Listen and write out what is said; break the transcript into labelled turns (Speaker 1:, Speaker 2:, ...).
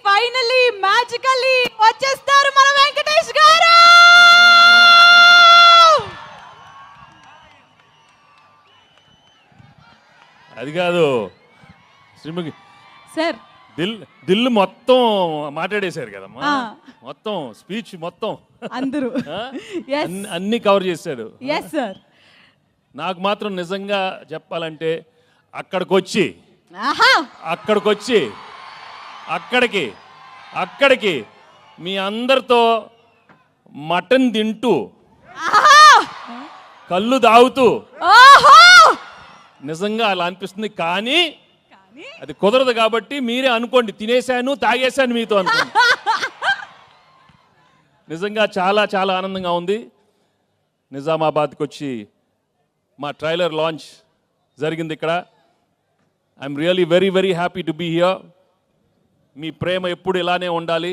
Speaker 1: Finally magically వచ్చేస్తారు మన వెంకటేష్ గారు.
Speaker 2: అది కాదు శ్రీముఖి
Speaker 1: సార్,
Speaker 2: దిల్ మొత్తం మాట్లాడేశారు కదమ్మా, మొత్తం స్పీచ్ మొత్తం
Speaker 1: అందరూ
Speaker 2: అన్ని కవర్ చేశాడు.
Speaker 1: Yes sir.
Speaker 2: నాకు మాత్రం నిజంగా చెప్పాలంటే అక్కడికి మీ అందరితో మటన్ తింటూ కళ్ళు తాగుతూ నిజంగా అలా అనిపిస్తుంది. కానీ అది కుదరదు కాబట్టి మీరే అనుకోండి, తినేశాను తాగేశాను మీతో అనుకోండి. నిజంగా చాలా చాలా ఆనందంగా ఉంది. నిజామాబాద్కి వచ్చి మా ట్రైలర్ లాంచ్ జరిగింది ఇక్కడ. I'm really very very happy to be here. మీ ప్రేమ ఎప్పుడు ఇలానే ఉండాలి.